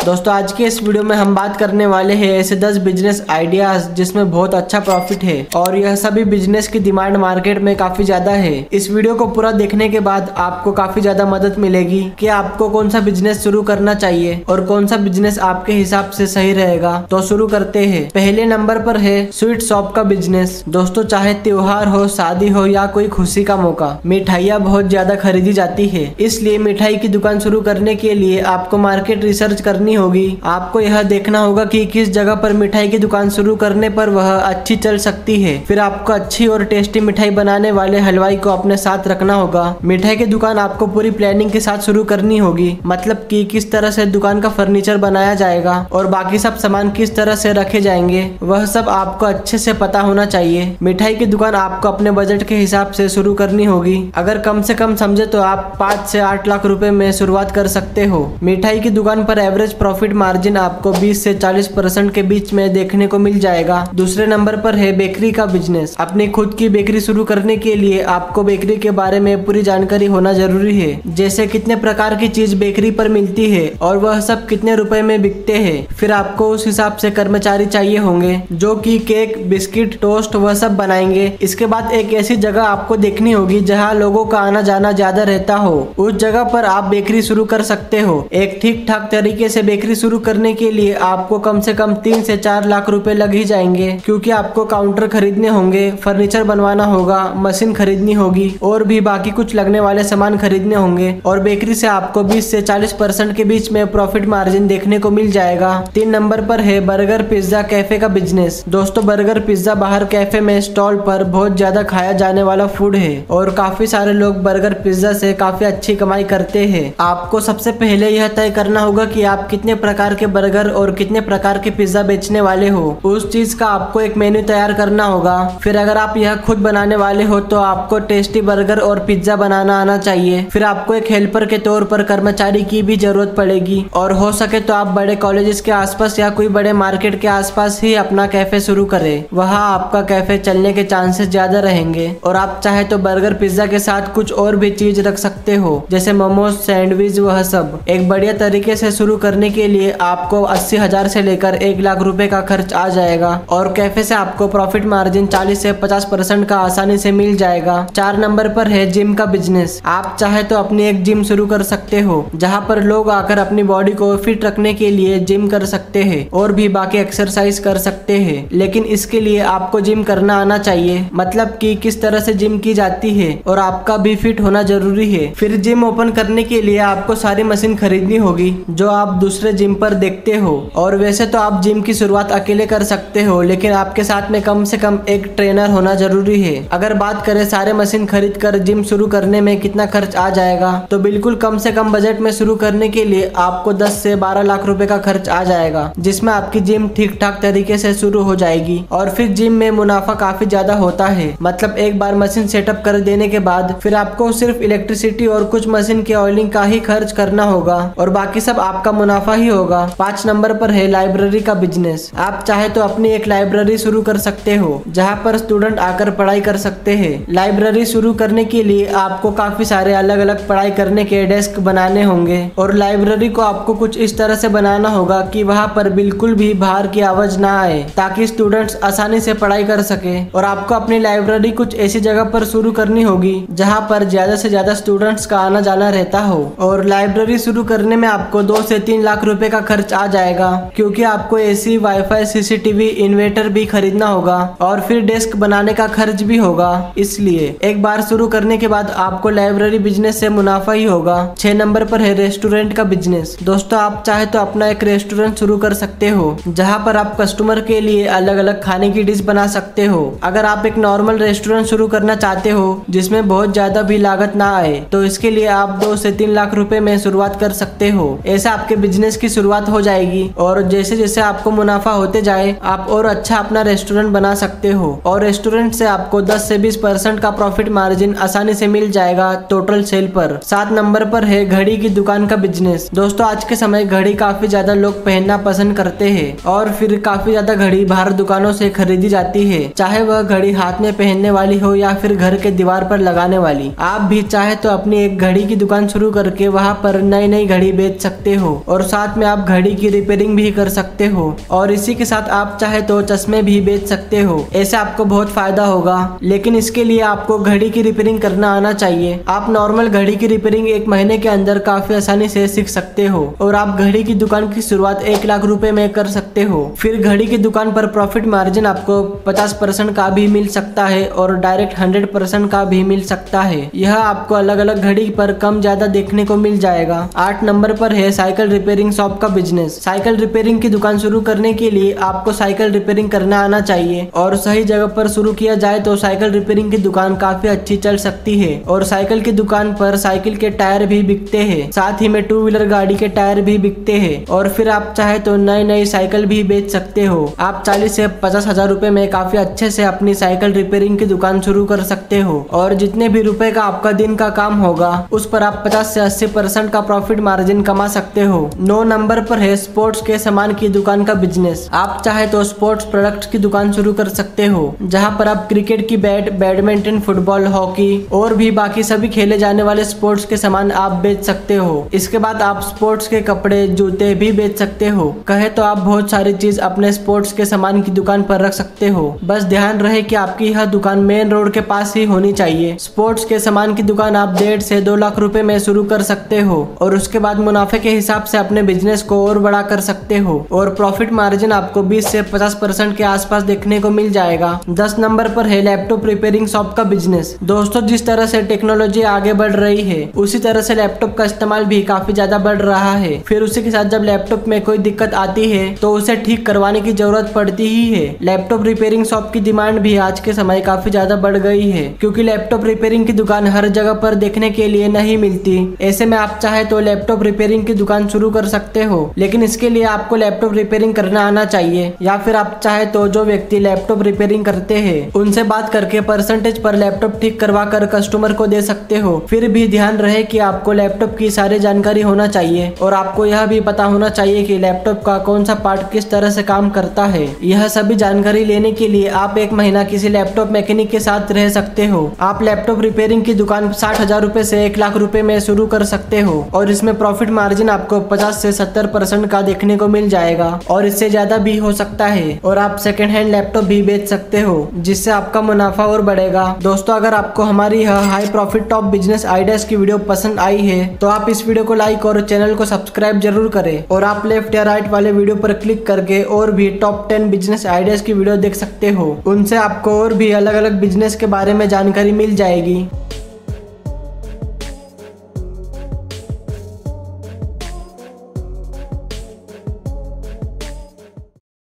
दोस्तों आज के इस वीडियो में हम बात करने वाले हैं ऐसे 10 बिजनेस आइडियाज जिसमें बहुत अच्छा प्रॉफिट है और यह सभी बिजनेस की डिमांड मार्केट में काफी ज्यादा है। इस वीडियो को पूरा देखने के बाद आपको काफी ज्यादा मदद मिलेगी कि आपको कौन सा बिजनेस शुरू करना चाहिए और कौन सा बिजनेस आपके हिसाब से सही रहेगा। तो शुरू करते हैं। पहले नंबर पर है स्वीट शॉप का बिजनेस। दोस्तों चाहे त्योहार हो, शादी हो या कोई खुशी का मौका, मिठाइयाँ बहुत ज्यादा खरीदी जाती है। इसलिए मिठाई की दुकान शुरू करने के लिए आपको मार्केट रिसर्च करनी होगी। आपको यह देखना होगा कि किस जगह पर मिठाई की दुकान शुरू करने पर वह अच्छी चल सकती है। फिर आपको अच्छी और टेस्टी मिठाई बनाने वाले हलवाई को अपने साथ रखना होगा। मिठाई की दुकान आपको पूरी प्लानिंग के साथ शुरू करनी होगी, मतलब कि किस तरह से दुकान का फर्नीचर बनाया जाएगा और बाकी सब सामान किस तरह से रखे जाएंगे, वह सब आपको अच्छे से पता होना चाहिए। मिठाई की दुकान आपको अपने बजट के हिसाब से शुरू करनी होगी। अगर कम से कम समझे तो आप 5 से 8 लाख रुपए में शुरुआत कर सकते हो। मिठाई की दुकान पर एवरेज प्रॉफिट मार्जिन आपको 20 से 40% के बीच में देखने को मिल जाएगा। दूसरे नंबर पर है बेकरी का बिजनेस। अपनी खुद की बेकरी शुरू करने के लिए आपको बेकरी के बारे में पूरी जानकारी होना जरूरी है, जैसे कितने प्रकार की चीज बेकरी पर मिलती है और वह सब कितने रुपए में बिकते हैं। फिर आपको उस हिसाब से कर्मचारी चाहिए होंगे जो कि केक, बिस्किट, टोस्ट वह सब बनाएंगे। इसके बाद एक ऐसी जगह आपको देखनी होगी जहाँ लोगों का आना जाना ज्यादा रहता हो। उस जगह पर आप बेकरी शुरू कर सकते हो। एक ठीक ठाक तरीके से बेकरी शुरू करने के लिए आपको कम से कम 3 से 4 लाख रुपए लग ही जाएंगे, क्योंकि आपको काउंटर खरीदने होंगे, फर्नीचर बनवाना होगा, मशीन खरीदनी होगी और भी बाकी कुछ लगने वाले सामान खरीदने होंगे। और बेकरी से आपको 20 से 40% के बीच में प्रॉफिट मार्जिन देखने को मिल जाएगा। 3 नंबर पर है बर्गर, पिज्जा, कैफे का बिजनेस। दोस्तों बर्गर, पिज्जा बाहर कैफे में स्टॉल पर बहुत ज्यादा खाया जाने वाला फूड है और काफी सारे लोग बर्गर, पिज्जा से काफी अच्छी कमाई करते हैं। आपको सबसे पहले यह तय करना होगा कि आप कितने प्रकार के बर्गर और कितने प्रकार के पिज्जा बेचने वाले हो। उस चीज का आपको एक मेन्यू तैयार करना होगा। फिर अगर आप यह खुद बनाने वाले हो तो आपको टेस्टी बर्गर और पिज्जा बनाना आना चाहिए। फिर आपको एक हेल्पर के तौर पर कर्मचारी की भी जरूरत पड़ेगी और हो सके तो आप बड़े कॉलेजेस के आसपास या कोई बड़े मार्केट के आसपास ही अपना कैफे शुरू करें। वहाँ आपका कैफे चलने के चांसेस ज्यादा रहेंगे। और आप चाहे तो बर्गर, पिज्जा के साथ कुछ और भी चीज रख सकते हो, जैसे मोमोज, सैंडविच, वह सब। एक बढ़िया तरीके से शुरू करने के लिए आपको 80,000 से लेकर 1 लाख रुपए का खर्च आ जाएगा और कैफे से आपको प्रॉफिट मार्जिन 40 से 50% का आसानी से मिल जाएगा। 4 नंबर पर है जिम का बिजनेस। आप चाहे तो अपनी एक जिम शुरू कर सकते हो, जहाँ पर लोग आकर अपनी बॉडी को फिट रखने के लिए जिम कर सकते हैं और भी बाकी एक्सरसाइज कर सकते हैं। लेकिन इसके लिए आपको जिम करना आना चाहिए, मतलब कि किस तरह से जिम की जाती है और आपका भी फिट होना जरूरी है। फिर जिम ओपन करने के लिए आपको सारी मशीन खरीदनी होगी जो आप दूसरे जिम पर देखते हो। और वैसे तो आप जिम की शुरुआत अकेले कर सकते हो, लेकिन आपके साथ में कम से कम एक ट्रेनर होना जरूरी है। अगर बात करें सारे मशीन खरीद कर जिम शुरू करने में कितना खर्च आ जाएगा, तो बिल्कुल कम से कम बजट में शुरू करने के लिए आपको 10 से 12 लाख रुपए का खर्च आ जाएगा, जिसमें आपकी जिम ठीक ठाक तरीके से शुरू हो जाएगी। और फिर जिम में मुनाफा काफी ज्यादा होता है, मतलब एक बार मशीन सेटअप कर देने के बाद फिर आपको सिर्फ इलेक्ट्रिसिटी और कुछ मशीन के ऑयलिंग का ही खर्च करना होगा और बाकी सब आपका मुनाफा ही होगा। 5 नंबर पर है लाइब्रेरी का बिजनेस। आप चाहे तो अपनी एक लाइब्रेरी शुरू कर सकते हो, जहाँ पर स्टूडेंट आकर पढ़ाई कर सकते हैं। लाइब्रेरी शुरू करने के लिए आपको काफी सारे अलग अलग पढ़ाई करने के डेस्क बनाने होंगे और लाइब्रेरी को आपको कुछ इस तरह से बनाना होगा कि वहाँ पर बिल्कुल भी बाहर की आवाज ना आए, ताकि स्टूडेंट्स आसानी से पढ़ाई कर सके। और आपको अपनी लाइब्रेरी कुछ ऐसी जगह पर शुरू करनी होगी जहाँ पर ज्यादा से ज्यादा स्टूडेंट्स का आना जाना रहता हो। और लाइब्रेरी शुरू करने में आपको 2 से 3 लाख रुपए का खर्च आ जाएगा, क्योंकि आपको एसी, वाईफाई, सीसीटीवी, इन्वर्टर भी खरीदना होगा और फिर डेस्क बनाने का खर्च भी होगा। इसलिए एक बार शुरू करने के बाद आपको लाइब्रेरी बिजनेस से मुनाफा ही होगा। 6 नंबर पर है रेस्टोरेंट का बिजनेस। दोस्तों आप चाहे तो अपना एक रेस्टोरेंट शुरू कर सकते हो, जहाँ पर आप कस्टमर के लिए अलग अलग खाने की डिश बना सकते हो। अगर आप एक नॉर्मल रेस्टोरेंट शुरू करना चाहते हो जिसमें बहुत ज्यादा भी लागत ना आए, तो इसके लिए आप 2 से 3 लाख रुपए में शुरुआत कर सकते हो। ऐसा आपके बिजनेस की शुरुआत हो जाएगी और जैसे जैसे आपको मुनाफा होते जाए आप और अच्छा अपना रेस्टोरेंट बना सकते हो और रेस्टोरेंट से आपको 10 से 20% का प्रॉफिट मार्जिन आसानी से मिल जाएगा टोटल सेल पर। 7 नंबर पर है घड़ी की दुकान का बिजनेस। दोस्तों आज के समय घड़ी काफी ज्यादा लोग पहनना पसंद करते हैं और फिर काफी ज्यादा घड़ी बाहर दुकानों से खरीदी जाती है, चाहे वह घड़ी हाथ में पहनने वाली हो या फिर घर के दीवार पर लगाने वाली। आप भी चाहे तो अपनी एक घड़ी की दुकान शुरू करके वहाँ पर नई नई घड़ी बेच सकते हो और साथ में आप घड़ी की रिपेयरिंग भी कर सकते हो और इसी के साथ आप चाहे तो चश्मे भी बेच सकते हो। ऐसे आपको बहुत फायदा होगा, लेकिन इसके लिए आपको घड़ी की रिपेयरिंग करना आना चाहिए। आप नॉर्मल घड़ी की रिपेयरिंग 1 महीने के अंदर काफी आसानी से सीख सकते हो और आप घड़ी की दुकान की शुरुआत 1 लाख रुपए में कर सकते हो। फिर घड़ी की दुकान पर प्रॉफिट मार्जिन आपको 50% का भी मिल सकता है और डायरेक्ट 100% का भी मिल सकता है। यह आपको अलग अलग घड़ी पर कम ज्यादा देखने को मिल जाएगा। 8 नंबर पर है साइकिल रिपेयरिंग शॉप का बिजनेस। साइकिल रिपेयरिंग की दुकान शुरू करने के लिए आपको साइकिल रिपेयरिंग करना आना चाहिए और सही जगह पर शुरू किया जाए तो साइकिल रिपेयरिंग की दुकान काफी अच्छी चल सकती है। और साइकिल की दुकान पर साइकिल के टायर भी बिकते हैं, साथ ही में 2 व्हीलर गाड़ी के टायर भी बिकते हैं। और फिर आप चाहे तो नई साइकिल भी बेच सकते हो। आप 40 से 50 हजार रुपए में काफी अच्छे से अपनी साइकिल रिपेयरिंग की दुकान शुरू कर सकते हो और जितने भी रुपए का आपका दिन का काम होगा उस पर आप 50 से 80% का प्रॉफिट मार्जिन कमा सकते हो। 9 नंबर पर है स्पोर्ट्स के सामान की दुकान का बिजनेस। आप चाहे तो स्पोर्ट्स प्रोडक्ट्स की दुकान शुरू कर सकते हो, जहां पर आप क्रिकेट की बैट, बैडमिंटन, फुटबॉल, हॉकी और भी बाकी सभी खेले जाने वाले स्पोर्ट्स के सामान आप बेच सकते हो। इसके बाद आप स्पोर्ट्स के कपड़े, जूते भी बेच सकते हो। कहे तो आप बहुत सारी चीज अपने स्पोर्ट्स के सामान की दुकान पर रख सकते हो। बस ध्यान रहे कि आपकी यह दुकान मेन रोड के पास ही होनी चाहिए। स्पोर्ट्स के सामान की दुकान आप 1.5 से 2 लाख रुपए में शुरू कर सकते हो और उसके बाद मुनाफे के हिसाब से अपने बिजनेस को और बड़ा कर सकते हो और प्रॉफिट मार्जिन आपको 20 से 50% के आसपास देखने को मिल जाएगा। 10 नंबर पर है लैपटॉप रिपेयरिंग शॉप का बिजनेस। दोस्तों, जिस तरह से टेक्नोलॉजी आगे बढ़ रही है उसी तरह से लैपटॉप का इस्तेमाल भी काफी ज्यादा बढ़ रहा है। फिर उसी के साथ जब लैपटॉप में कोई दिक्कत आती है तो उसे ठीक करवाने की जरूरत पड़ती ही है। लैपटॉप रिपेयरिंग शॉप की डिमांड भी आज के समय काफी ज्यादा बढ़ गई है, क्योंकि लैपटॉप रिपेयरिंग की दुकान हर जगह पर देखने के लिए नहीं मिलती। ऐसे में आप चाहे तो लैपटॉप रिपेयरिंग की दुकान शुरू कर सकते हो, लेकिन इसके लिए आपको लैपटॉप रिपेयरिंग करना आना चाहिए। या फिर आप चाहे तो जो व्यक्ति लैपटॉप रिपेयरिंग करते हैं उनसे बात करके परसेंटेज पर लैपटॉप ठीक करवा कर कस्टमर को दे सकते हो। फिर भी ध्यान रहे कि आपको लैपटॉप की सारी जानकारी होना चाहिए और आपको यह भी पता होना चाहिए कि लैपटॉप का कौन सा पार्ट किस तरह से काम करता है। यह सभी जानकारी लेने के लिए आप 1 महीना किसी लैपटॉप मैकेनिक के साथ रह सकते हो। आप लैपटॉप रिपेयरिंग की दुकान 60 हजार रुपए से 1 लाख रुपए में शुरू कर सकते हो और इसमें प्रॉफिट मार्जिन आपको 50 से 70% का देखने को मिल जाएगा और इससे ज्यादा भी हो सकता है। और आप सेकेंड हैंड लैपटॉप भी बेच सकते हो, जिससे आपका मुनाफा और बढ़ेगा। दोस्तों, अगर आपको हमारी यह high profit top business ideas की वीडियो पसंद आई है तो आप इस वीडियो को लाइक और चैनल को सब्सक्राइब जरूर करें और आप लेफ्ट या राइट वाले वीडियो पर क्लिक करके और भी टॉप 10 बिजनेस आइडियाज की वीडियो देख सकते हो। उनसे आपको और भी अलग अलग बिजनेस के बारे में जानकारी मिल जाएगी।